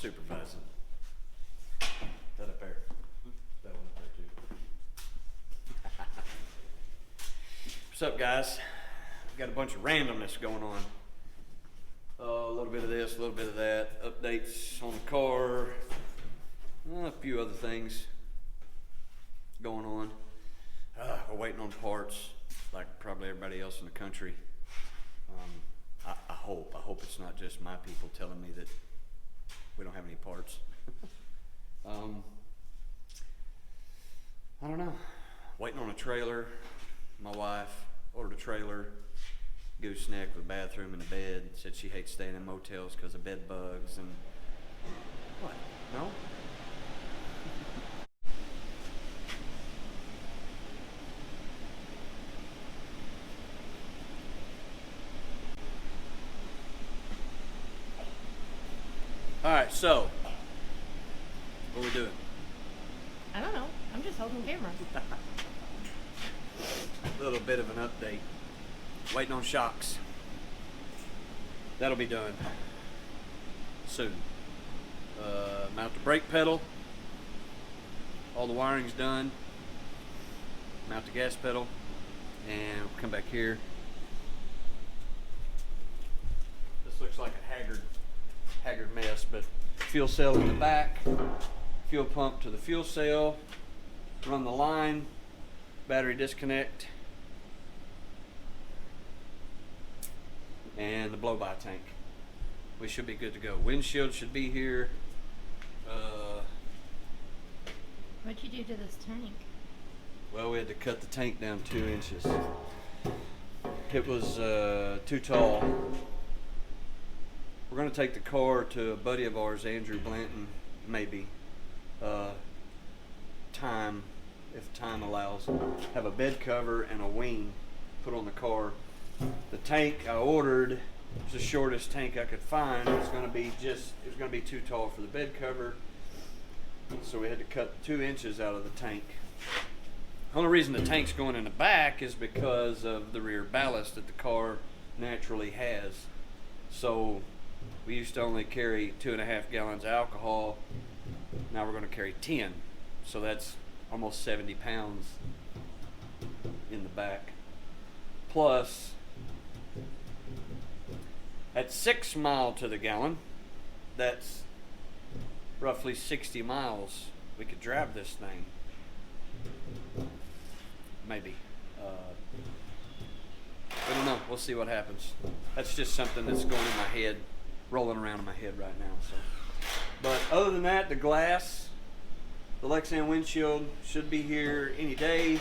supervising. That up there. That one up there too. What's up, guys? Got a bunch of randomness going on. A little bit of this, a little bit of that. Updates on the car. A few other things going on. We're waiting on parts, like probably everybody else in the country. I hope it's not just my people telling me that we don't have any parts. I don't know. Waiting on a trailer. My wife ordered a trailer, gooseneck with a bathroom and a bed. Said she hates staying in motels because of bed bugs and what? No? All right, so what are we doing? I don't know. I'm just holding the camera. A little bit of an update. Waiting on shocks. That'll be done soon. Mount the brake pedal. All the wiring's done. Mount the gas pedal. And we'll come back here. This looks like a haggard mess, but fuel cell in the back. Fuel pump to the fuel cell. Run the line. Battery disconnect. And the blow-by tank. We should be good to go. Windshield should be here. What'd you do to this tank? Well, we had to cut the tank down 2 inches. It was too tall. We're going to take the car to a buddy of ours, Andrew Blanton, maybe. If time allows. Have a bed cover and a wing put on the car. The tank I ordered was the shortest tank I could find. It was going to be too tall for the bed cover. So we had to cut 2 inches out of the tank. The only reason the tank's going in the back is because of the rear ballast that the car naturally has. So we used to only carry 2.5 gallons of alcohol. Now we're going to carry 10. So that's almost 70 pounds in the back. Plus, at 6 miles to the gallon, that's roughly 60 miles we could drive this thing. Maybe. I don't know. We'll see what happens. That's just something that's going in my head, rolling around in my head right now. So, but other than that, the glass, the Lexan windshield should be here any day.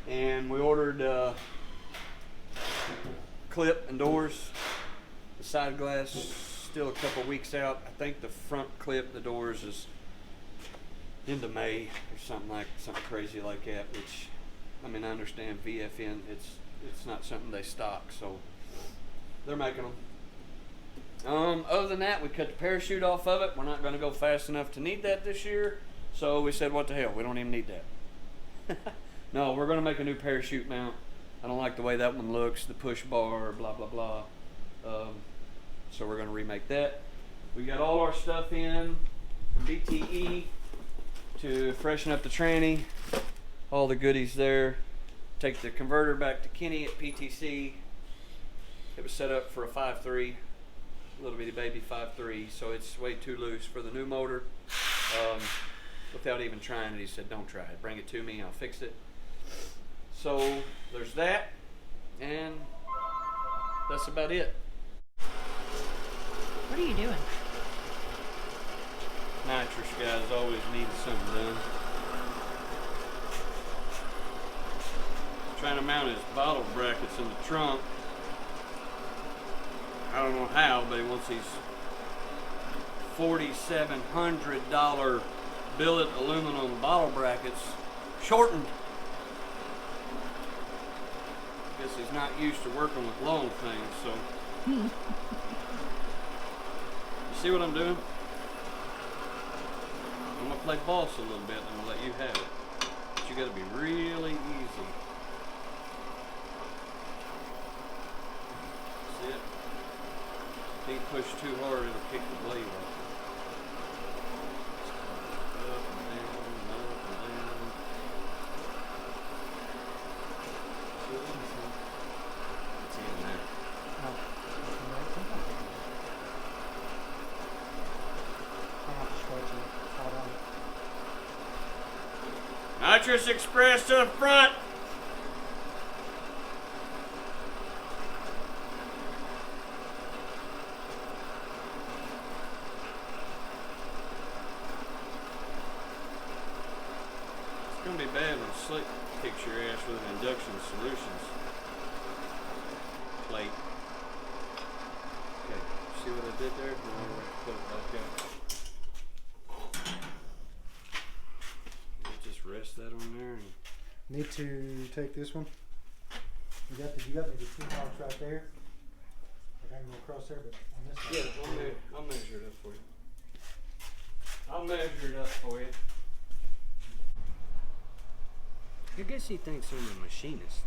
And we ordered clip and doors. The side glass still a couple weeks out. I think the front clip, the doors, is into May or something crazy like that. Which, I mean, I understand VFN. It's not something they stock, so they're making them. Other than that, we cut the parachute off of it. We're not going to go fast enough to need that this year, so we said, what the hell? We don't even need that. No, we're going to make a new parachute mount. I don't like the way that one looks, the push bar, blah, blah, blah. So we're going to remake that. We got all our stuff in from DTE to freshen up the tranny. All the goodies there. Take the converter back to Kenny at PTC. It was set up for a 5.3, little bitty baby 5.3, so it's way too loose for the new motor. Without even trying it, he said, don't try it. Bring it to me, I'll fix it. So there's that, and that's about it. What are you doing? Nitrous guys always needed something done. Trying to mount his bottle brackets in the trunk. I don't know how, but he wants these $4,700 billet aluminum bottle brackets shortened. I guess he's not used to working with long things, so. You see what I'm doing? I'm gonna play boss a little bit and I'm gonna let you have it. But you gotta be really easy. See it? Can't push too hard, it'll kick the blade off. Nitrous Express to the front. It's gonna be bad when Slick kicks your ass with an induction solutions plate. Okay, see what I did there? Now I'm gonna put it back up. Just rest that on there. And Need to take this one. You got the two marks right there. I can go across there, but on this side. yeah, I'll measure it up for you. I'll measure it up for you. I guess he thinks I'm a machinist.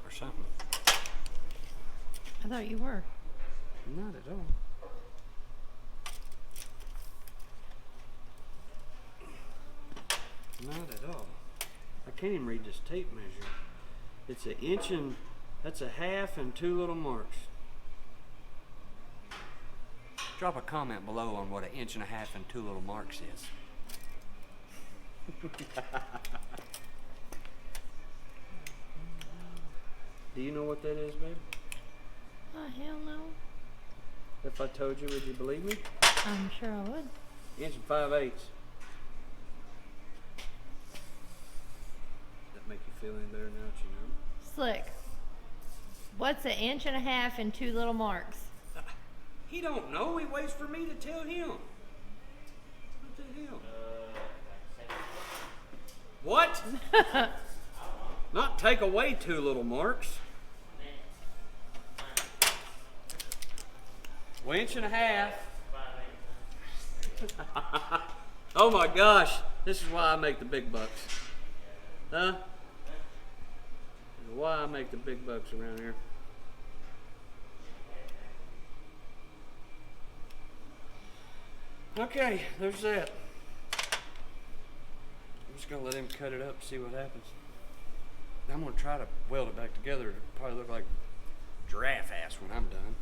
Or something. I thought you were. Not at all. Not at all. I can't even read this tape measure. It's an inch and that's a half and 2 little marks. Drop a comment below on what an inch and a half and 2 little marks is. Do you know what that is, babe? Oh, hell no. If I told you, would you believe me? I'm sure I would. Inch and 5/8. That make you feel any better now that you know? Slick. What's an inch and a half and 2 little marks? He don't know. He waits for me to tell him. What the hell? What? Not take away 2 little marks. Well, inch and a half. Oh my gosh. This is why I make the big bucks. Huh? This is why I make the big bucks around here. Okay, there's that. I'm just gonna let him cut it up and see what happens. I'm gonna try to weld it back together. It'll probably look like giraffe ass when I'm done.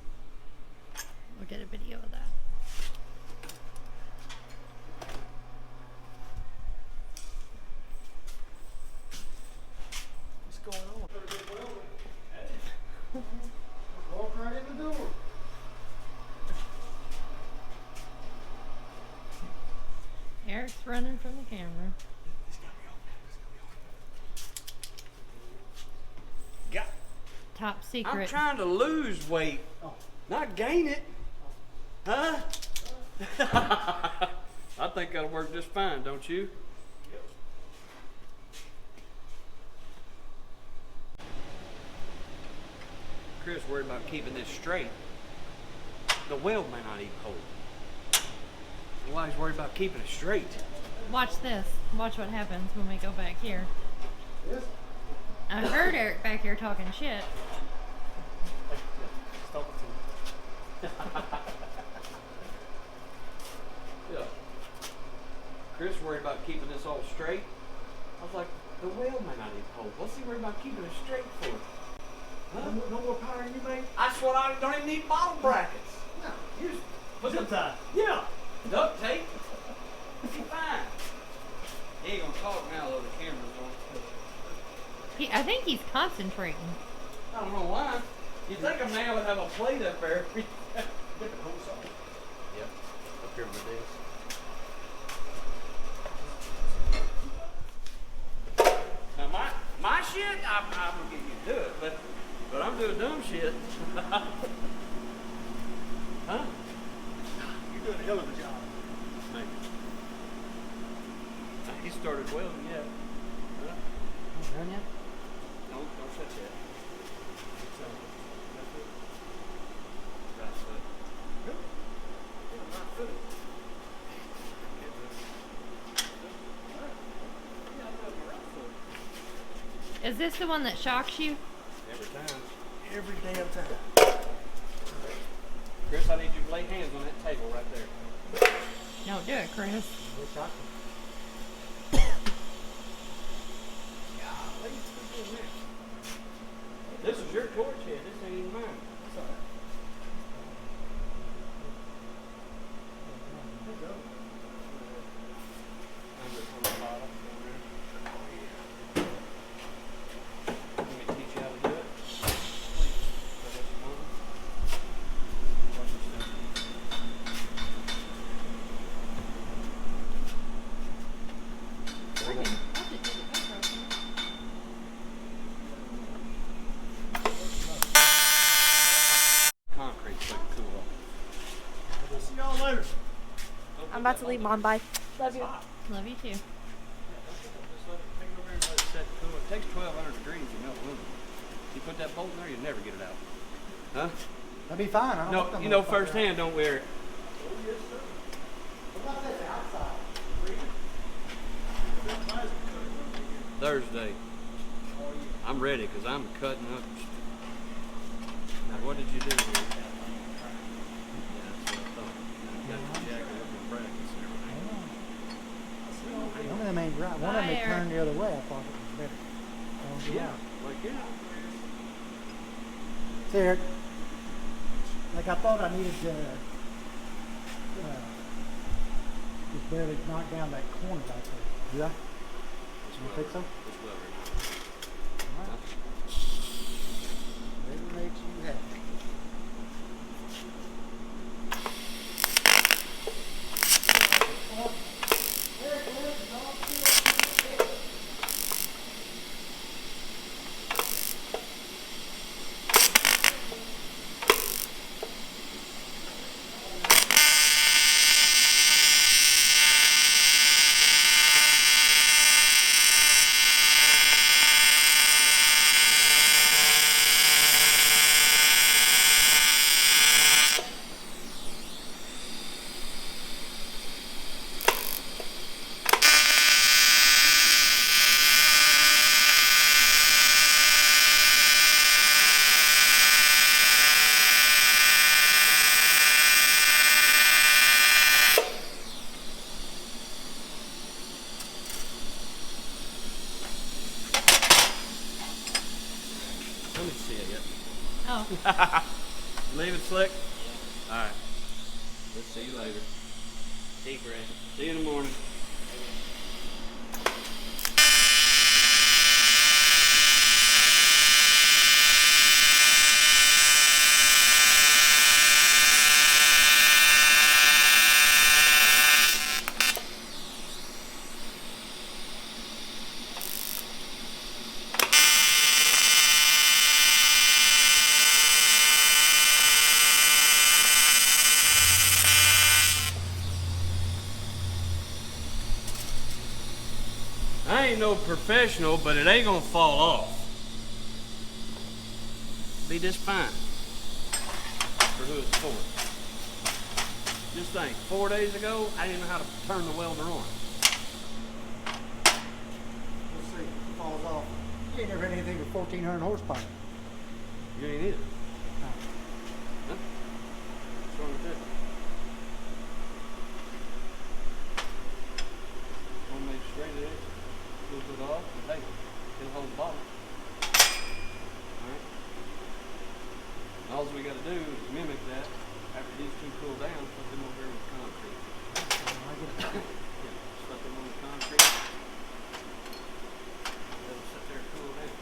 We'll get a video of that. What's going on? Walk right in the door. Eric's running from the camera. God, Top I'm secret. trying to lose weight, not gain it. Huh? I think that'll work just fine, don't you? Chris worried about keeping this straight. The weld may not even hold. Why he's worried about keeping it straight? Watch this. Watch what happens when we go back here. Yes. I heard Eric back here talking shit. Yeah. Chris worried about keeping this all straight. I was like, the weld may not even hold. What's he worried about keeping it straight for? Huh? No more power in you, mate? That's what I don't even need bottle brackets. No. You just put some time. Yeah. Duct tape. You're fine. He ain't gonna talk now though, the camera's on. I think he's concentrating. I don't know why. You think a man would have a plate up there? Get the whole song. Yep. Up here on the desk. Now my shit, I'm gonna get you to do it, but I'm doing dumb shit. Huh? You're doing a hell of a job. Maybe. He started welding yet. Huh? Done yet? Don't shut yet. So, that's it. Right foot. Good. Yeah, right foot. Get this. Alright. Yeah, I'm doing my right foot. Is this the one that shocks you? Every time. Every damn time. Chris, I need you to lay hands on that table right there. Don't do it, Chris. We're shocking. Golly, what's doing that? This is your torch head. This ain't even mine. That's all right. I'm just later. I'm about to leave, Mom. Bye. Love you. Love you too. Just let it, take it over here and let it set cool. It takes 1,200 degrees to melt aluminum. You put that bolt in there, you'd never get it out. Huh? That'd be fine. I don't want No, them you know motherfuckers out. firsthand, don't wear it. What about this outside? Thursday. I'm ready because I'm cutting up. Now, what did you do here? Yeah, that's what I thought. You got the jacket up in practice and everything. One of them ain't right. One of them had Fire. turned the other way. I thought it was better. Yeah, like yeah. See, Eric, like I thought I needed to just barely knock down that corner back there. Yeah? You think so? It's well ready. Alright. Whatever makes you happy. Let me see it yet. Oh, Leave it slick? Alright. Let's see you later. Deep breath. See you in the morning. I ain't no professional, but it ain't gonna fall off. Be just fine. For who it's for. Just think, 4 days ago, I didn't know how to turn the welder on. We'll see. If it falls off. You ain't never had anything with 1,400 horsepower. You ain't either. No. Huh? What's wrong with that? One made straight edge, pulls it off, and hey, it'll hold the bottom. Alright? All we gotta do is mimic that after these two cool down, put them over here with concrete. I get it. Yeah, just put them on the concrete. Let them sit there and cool down.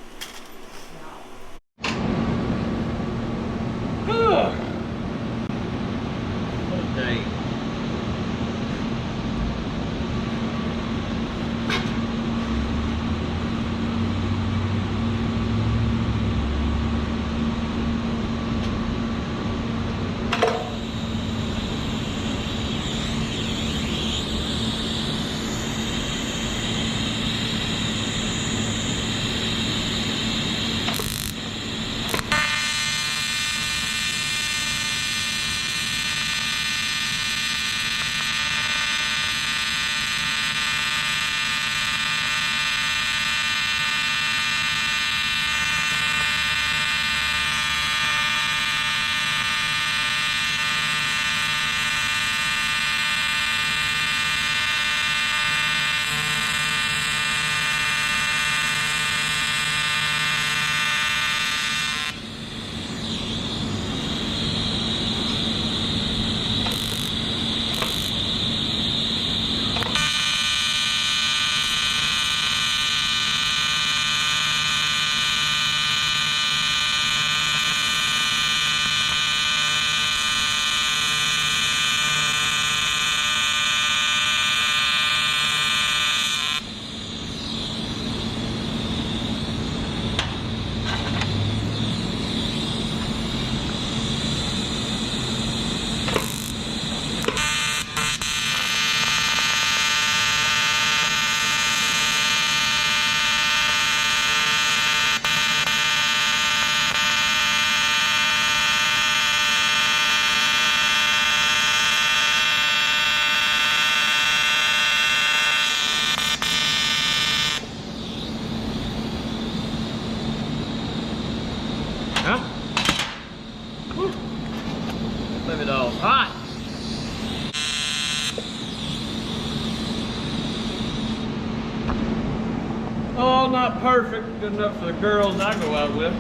While not perfect, good enough for the girls I go out with.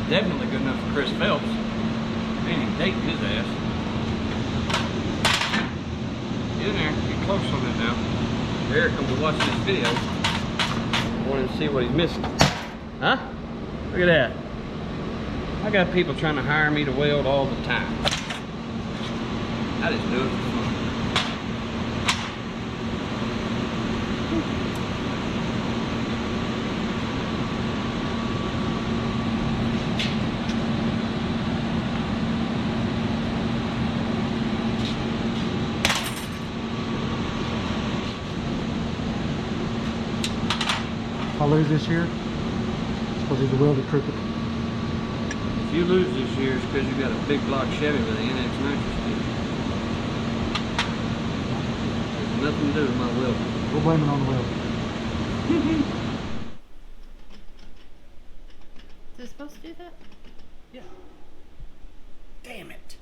Definitely good enough for Chris Phelps. Ain't even dating his ass. Get in there, get close on it now. Eric comes to watch this video. I want him to see what he's missing. Huh? Look at that. I got people trying to hire me to weld all the time. I just do it for fun. If I lose this year, it's because he's a welded crooked. If you lose this year, it's because you got a big block Chevy with an NX nitrous in it. There's nothing to do with my welding. We'll blame it on the weld. Is it supposed to do that? Yeah. Damn it.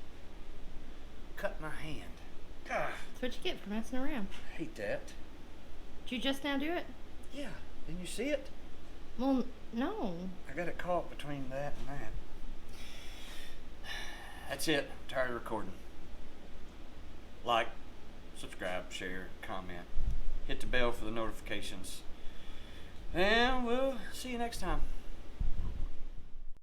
Cut my hand. Ah, That's what you get for messing around. I hate that. Did you just now do it? Yeah. Didn't you see it? Well, no. I got it caught between that and that. That's it. I'm tired of recording. Like, subscribe, share, comment. Hit the bell for the notifications. And we'll see you next time.